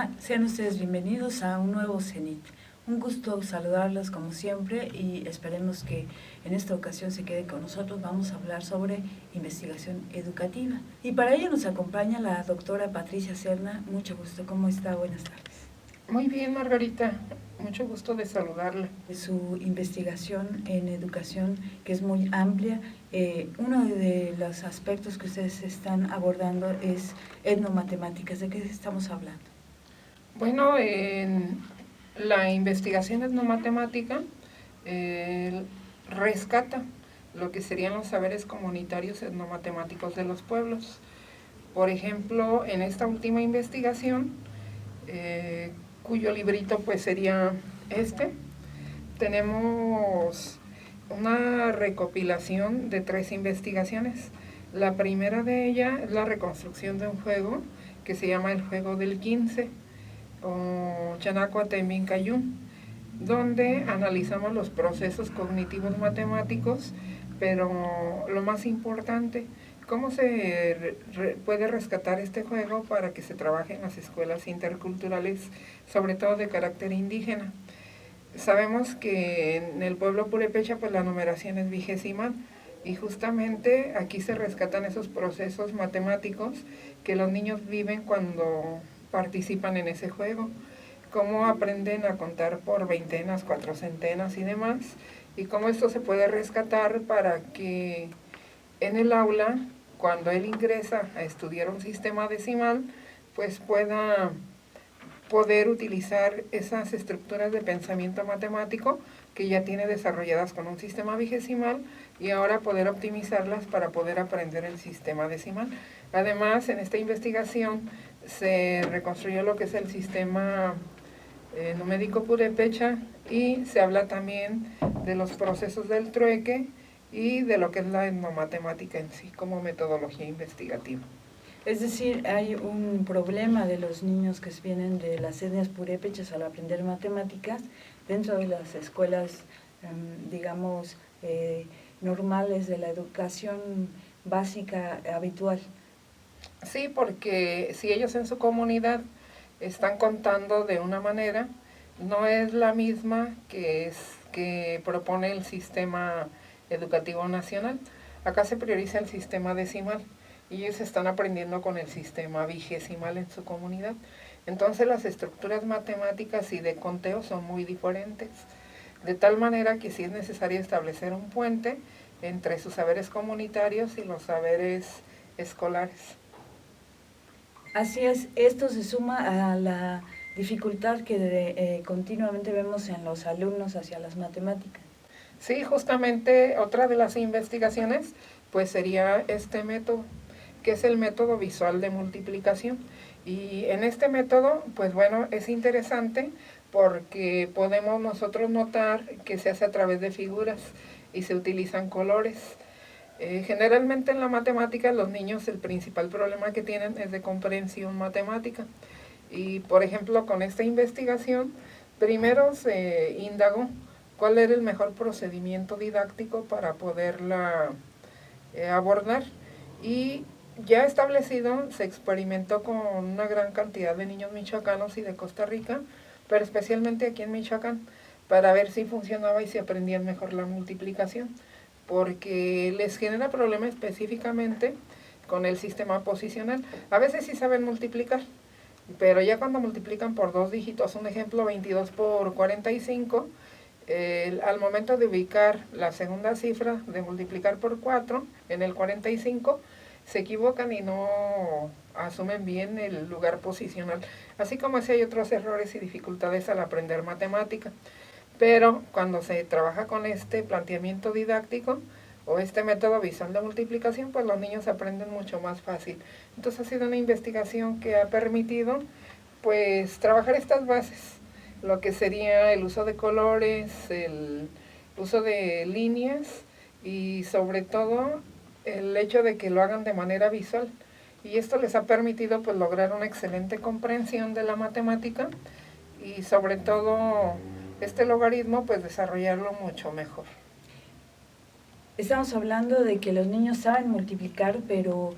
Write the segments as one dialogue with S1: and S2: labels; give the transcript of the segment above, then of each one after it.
S1: Hola, sean ustedes bienvenidos a un nuevo CENIT. Un gusto saludarlos como siempre y esperemos que en esta ocasión se quede con nosotros. Vamos a hablar sobre investigación educativa. Y para ello nos acompaña la doctora Patricia Serna. Mucho gusto, ¿cómo está? Buenas tardes.
S2: Muy bien, Margarita, mucho gusto de saludarla.
S1: Su investigación en educación, que es muy amplia, uno de los aspectos que ustedes están abordando es etnomatemáticas. ¿De qué estamos hablando?
S2: Bueno, en la investigación etnomatemática rescata lo que serían los saberes comunitarios etnomatemáticos de los pueblos. Por ejemplo, en esta última investigación, cuyo librito pues sería este, tenemos una recopilación de 3 investigaciones. La primera de ellas es la reconstrucción de un juego que se llama el juego del 15 o Chanacuatemincayún, donde analizamos los procesos cognitivos matemáticos, pero lo más importante, cómo se puede rescatar este juego para que se trabaje en las escuelas interculturales, sobre todo de carácter indígena. Sabemos que en el pueblo purépecha pues la numeración es vigesimal y justamente aquí se rescatan esos procesos matemáticos que los niños viven cuando participan en ese juego, cómo aprenden a contar por veintenas, cuatrocentenas y demás, y cómo esto se puede rescatar para que en el aula, cuando él ingresa a estudiar un sistema decimal, pues pueda poder utilizar esas estructuras de pensamiento matemático que ya tiene desarrolladas con un sistema vigesimal y ahora poder optimizarlas para poder aprender el sistema decimal. Además, en esta investigación se reconstruyó lo que es el sistema numérico purépecha y se habla también de los procesos del trueque y de lo que es la etnomatemática en sí como metodología investigativa.
S1: Es decir, hay un problema de los niños que vienen de las etnias purépechas al aprender matemáticas dentro de las escuelas, digamos, normales de la educación básica habitual.
S2: Sí, porque si ellos en su comunidad están contando de una manera, no es la misma que propone el sistema educativo nacional. Acá se prioriza el sistema decimal y ellos están aprendiendo con el sistema vigesimal en su comunidad. Entonces las estructuras matemáticas y de conteo son muy diferentes, de tal manera que sí es necesario establecer un puente entre sus saberes comunitarios y los saberes escolares.
S1: Así es, esto se suma a la dificultad que continuamente vemos en los alumnos hacia las matemáticas.
S2: Sí, justamente otra de las investigaciones pues sería este método, que es el método visual de multiplicación. Y en este método, pues bueno, es interesante porque podemos nosotros notar que se hace a través de figuras y se utilizan colores. Generalmente en la matemática los niños el principal problema que tienen es de comprensión matemática. Y por ejemplo con esta investigación, primero se indagó cuál era el mejor procedimiento didáctico para poderla abordar y ya establecido se experimentó con una gran cantidad de niños michoacanos y de Costa Rica, pero especialmente aquí en Michoacán, para ver si funcionaba y si aprendían mejor la multiplicación, porque les genera problema específicamente con el sistema posicional. A veces sí saben multiplicar, pero ya cuando multiplican por 2 dígitos, un ejemplo 22 por 45, al momento de ubicar la segunda cifra, de multiplicar por 4 en el 45, se equivocan y no asumen bien el lugar posicional. Así como si hay otros errores y dificultades al aprender matemática. Pero cuando se trabaja con este planteamiento didáctico o este método visual de multiplicación, pues los niños aprenden mucho más fácil. Entonces ha sido una investigación que ha permitido pues trabajar estas bases, lo que sería el uso de colores, el uso de líneas y sobre todo el hecho de que lo hagan de manera visual. Y esto les ha permitido pues lograr una excelente comprensión de la matemática y sobre todo este logaritmo pues desarrollarlo mucho mejor.
S1: Estamos hablando de que los niños saben multiplicar, pero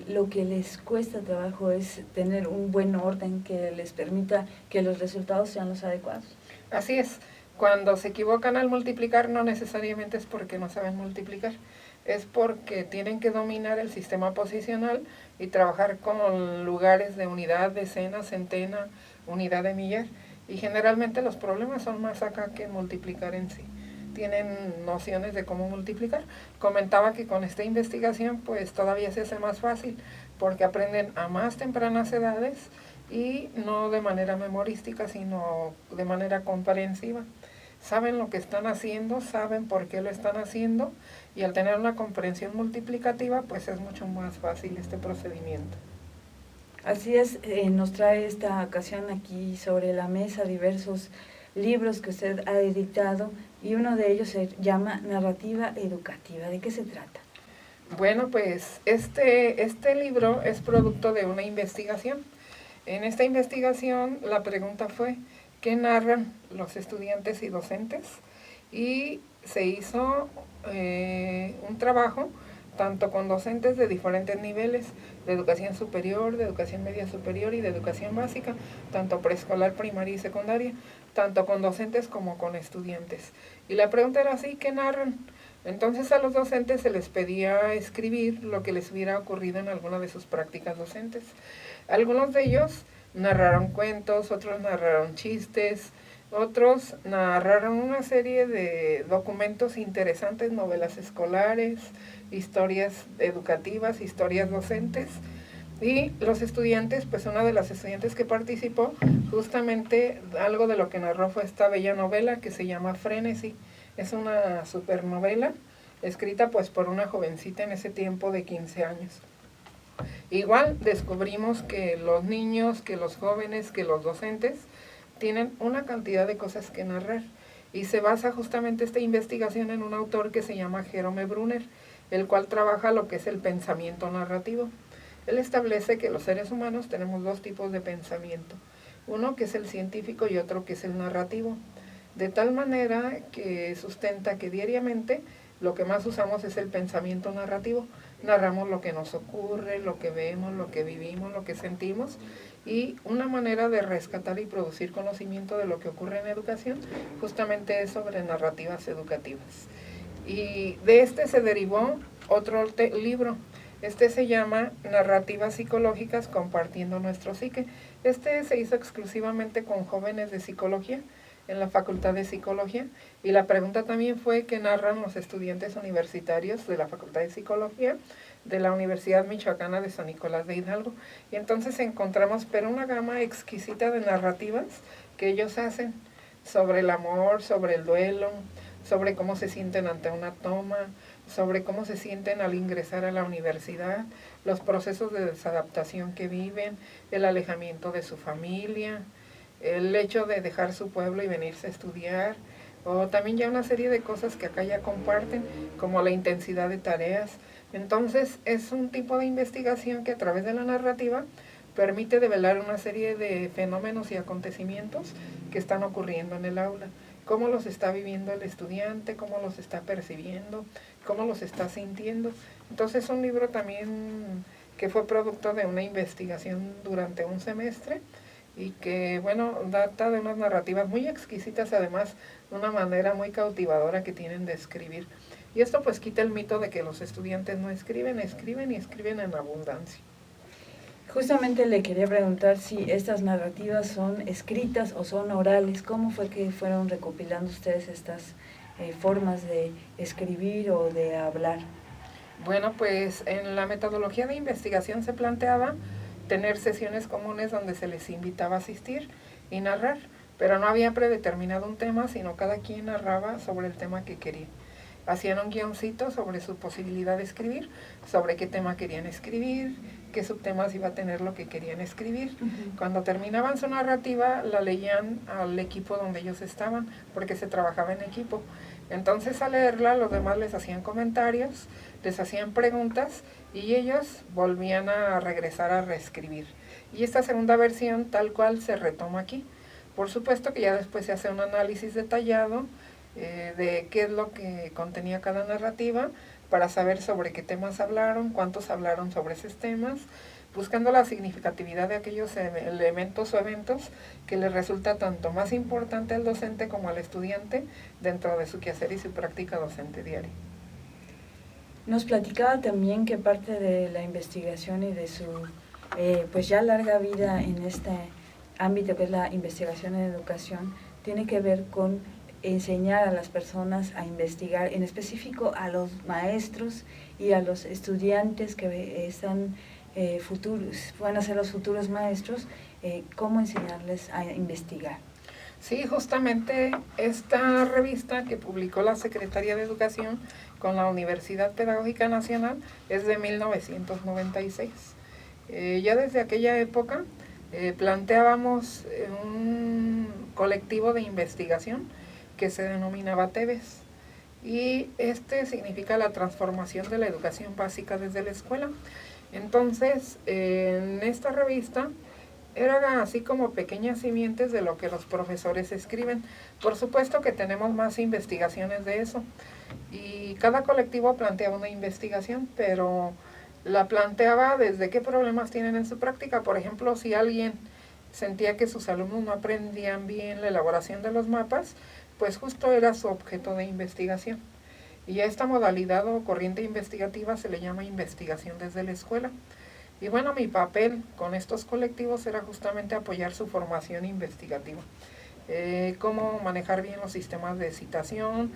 S1: lo que les cuesta trabajo es tener un buen orden que les permita que los resultados sean los adecuados.
S2: Así es. Cuando se equivocan al multiplicar, no necesariamente es porque no saben multiplicar, es porque tienen que dominar el sistema posicional y trabajar con lugares de unidad, decena, centena, unidad de millar. Y generalmente los problemas son más acá que multiplicar en sí. Tienen nociones de cómo multiplicar. Comentaba que con esta investigación pues todavía se hace más fácil porque aprenden a más tempranas edades y no de manera memorística, sino de manera comprensiva. Saben lo que están haciendo, saben por qué lo están haciendo y al tener una comprensión multiplicativa pues es mucho más fácil este procedimiento.
S1: Así es, nos trae esta ocasión aquí sobre la mesa diversos libros que usted ha editado y uno de ellos se llama Narrativa Educativa. ¿De qué se trata?
S2: Bueno, pues este libro es producto de una investigación. En esta investigación la pregunta fue, ¿qué narran los estudiantes y docentes? Y se hizo un trabajo tanto con docentes de diferentes niveles, de educación superior, de educación media superior y de educación básica, tanto preescolar, primaria y secundaria, tanto con docentes como con estudiantes. Y la pregunta era así, ¿qué narran? Entonces a los docentes se les pedía escribir lo que les hubiera ocurrido en alguna de sus prácticas docentes. Algunos de ellos narraron cuentos, otros narraron chistes, otros narraron una serie de documentos interesantes, novelas escolares, historias educativas, historias docentes. Y los estudiantes, pues una de las estudiantes que participó, justamente algo de lo que narró fue esta bella novela que se llama Frenesí. Es una supernovela escrita pues por una jovencita en ese tiempo de 15 años. Igual descubrimos que los niños, que los jóvenes, que los docentes tienen una cantidad de cosas que narrar y se basa justamente esta investigación en un autor que se llama Jerome Brunner, el cual trabaja lo que es el pensamiento narrativo. Él establece que los seres humanos tenemos dos tipos de pensamiento, uno que es el científico y otro que es el narrativo, de tal manera que sustenta que diariamente lo que más usamos es el pensamiento narrativo. Narramos lo que nos ocurre, lo que vemos, lo que vivimos, lo que sentimos, y una manera de rescatar y producir conocimiento de lo que ocurre en educación justamente es sobre narrativas educativas. Y de este se derivó otro libro. Este se llama Narrativas Psicológicas Compartiendo Nuestro Psique. Este se hizo exclusivamente con jóvenes de psicología en la Facultad de Psicología, y la pregunta también fue qué narran los estudiantes universitarios de la Facultad de Psicología de la Universidad Michoacana de San Nicolás de Hidalgo. Y entonces encontramos pero una gama exquisita de narrativas que ellos hacen sobre el amor, sobre el duelo, sobre cómo se sienten ante una toma, sobre cómo se sienten al ingresar a la universidad, los procesos de desadaptación que viven, el alejamiento de su familia, el hecho de dejar su pueblo y venirse a estudiar, o también ya una serie de cosas que acá ya comparten, como la intensidad de tareas. Entonces es un tipo de investigación que a través de la narrativa permite develar una serie de fenómenos y acontecimientos que están ocurriendo en el aula, cómo los está viviendo el estudiante, cómo los está percibiendo, cómo los está sintiendo. Entonces es un libro también que fue producto de una investigación durante un semestre, y que, bueno, data de unas narrativas muy exquisitas, además, de una manera muy cautivadora que tienen de escribir. Y esto pues quita el mito de que los estudiantes no escriben, escriben y escriben en abundancia.
S1: Justamente le quería preguntar si estas narrativas son escritas o son orales. ¿Cómo fue que fueron recopilando ustedes estas formas de escribir o de hablar?
S2: Bueno, pues en la metodología de investigación se planteaba tener sesiones comunes donde se les invitaba a asistir y narrar, pero no había predeterminado un tema, sino cada quien narraba sobre el tema que quería. Hacían un guioncito sobre su posibilidad de escribir, sobre qué tema querían escribir, qué subtemas iba a tener lo que querían escribir. Cuando terminaban su narrativa, la leían al equipo donde ellos estaban, porque se trabajaba en equipo. Entonces al leerla, los demás les hacían comentarios, les hacían preguntas, y ellos volvían a regresar a reescribir. Y esta segunda versión tal cual se retoma aquí. Por supuesto que ya después se hace un análisis detallado de qué es lo que contenía cada narrativa, para saber sobre qué temas hablaron, cuántos hablaron sobre esos temas, buscando la significatividad de aquellos elementos o eventos que les resulta tanto más importante al docente como al estudiante dentro de su quehacer y su práctica docente diaria.
S1: Nos platicaba también que parte de la investigación y de su pues ya larga vida en este ámbito que es la investigación en educación tiene que ver con enseñar a las personas a investigar, en específico a los maestros y a los estudiantes que están futuros, van a ser los futuros maestros, cómo enseñarles a investigar.
S2: Sí, justamente esta revista que publicó la Secretaría de Educación con la Universidad Pedagógica Nacional es de 1996. Ya desde aquella época planteábamos un colectivo de investigación que se denominaba TEBES, y este significa la transformación de la educación básica desde la escuela. Entonces, en esta revista eran así como pequeñas simientes de lo que los profesores escriben. Por supuesto que tenemos más investigaciones de eso, y cada colectivo planteaba una investigación, pero la planteaba desde qué problemas tienen en su práctica. Por ejemplo, si alguien sentía que sus alumnos no aprendían bien la elaboración de los mapas, pues justo era su objeto de investigación. Y a esta modalidad o corriente investigativa se le llama investigación desde la escuela. Y bueno, mi papel con estos colectivos era justamente apoyar su formación investigativa. Cómo manejar bien los sistemas de citación,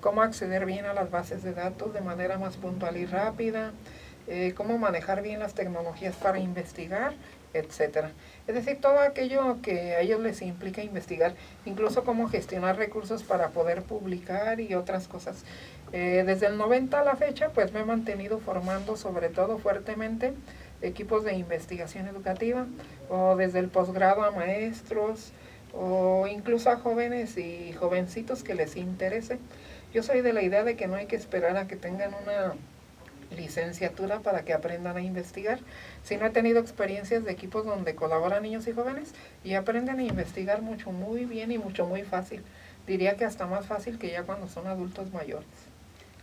S2: cómo acceder bien a las bases de datos de manera más puntual y rápida, cómo manejar bien las tecnologías para investigar, etcétera. Es decir, todo aquello que a ellos les implica investigar, incluso cómo gestionar recursos para poder publicar y otras cosas. Desde el 90 a la fecha, pues me he mantenido formando sobre todo fuertemente equipos de investigación educativa, o desde el posgrado a maestros, o incluso a jóvenes y jovencitos que les interese. Yo soy de la idea de que no hay que esperar a que tengan una licenciatura para que aprendan a investigar, sino he tenido experiencias de equipos donde colaboran niños y jóvenes y aprenden a investigar mucho, muy bien y mucho, muy fácil. Diría que hasta más fácil que ya cuando son adultos mayores.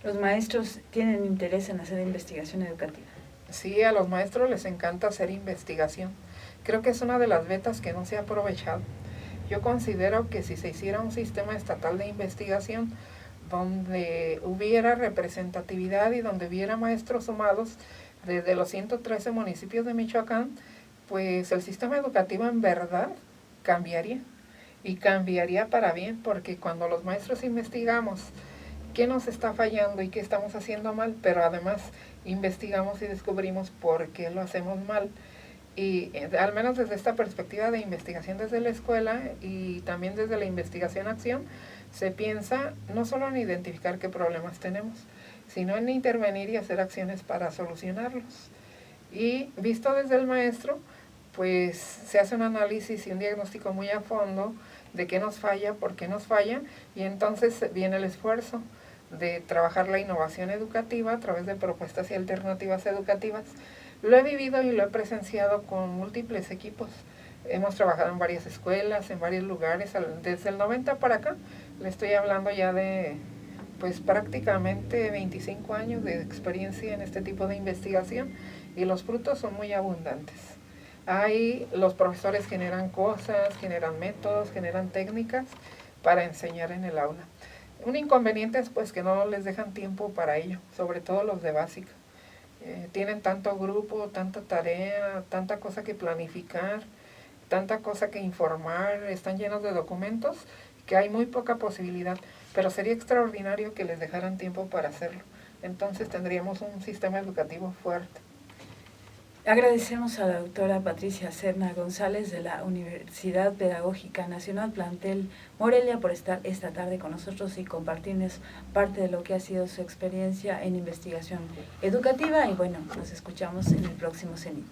S1: ¿Los maestros tienen interés en hacer investigación educativa?
S2: Sí, a los maestros les encanta hacer investigación. Creo que es una de las vetas que no se ha aprovechado. Yo considero que si se hiciera un sistema estatal de investigación donde hubiera representatividad y donde hubiera maestros sumados desde los 113 municipios de Michoacán, pues el sistema educativo en verdad cambiaría, y cambiaría para bien, porque cuando los maestros investigamos qué nos está fallando y qué estamos haciendo mal, pero además investigamos y descubrimos por qué lo hacemos mal, y al menos desde esta perspectiva de investigación desde la escuela y también desde la investigación-acción, se piensa no solo en identificar qué problemas tenemos, sino en intervenir y hacer acciones para solucionarlos. Y visto desde el maestro, pues se hace un análisis y un diagnóstico muy a fondo de qué nos falla, por qué nos falla, y entonces viene el esfuerzo de trabajar la innovación educativa a través de propuestas y alternativas educativas. Lo he vivido y lo he presenciado con múltiples equipos. Hemos trabajado en varias escuelas, en varios lugares, desde el 90 para acá. Le estoy hablando ya de pues prácticamente 25 años de experiencia en este tipo de investigación, y los frutos son muy abundantes. Ahí los profesores generan cosas, generan métodos, generan técnicas para enseñar en el aula. Un inconveniente es pues que no les dejan tiempo para ello, sobre todo los de básica. Tienen tanto grupo, tanta tarea, tanta cosa que planificar, tanta cosa que informar, están llenos de documentos, que hay muy poca posibilidad, pero sería extraordinario que les dejaran tiempo para hacerlo. Entonces tendríamos un sistema educativo fuerte.
S1: Agradecemos a la doctora Patricia Serna González de la Universidad Pedagógica Nacional Plantel Morelia por estar esta tarde con nosotros y compartirnos parte de lo que ha sido su experiencia en investigación educativa, y bueno, nos escuchamos en el próximo CENIT.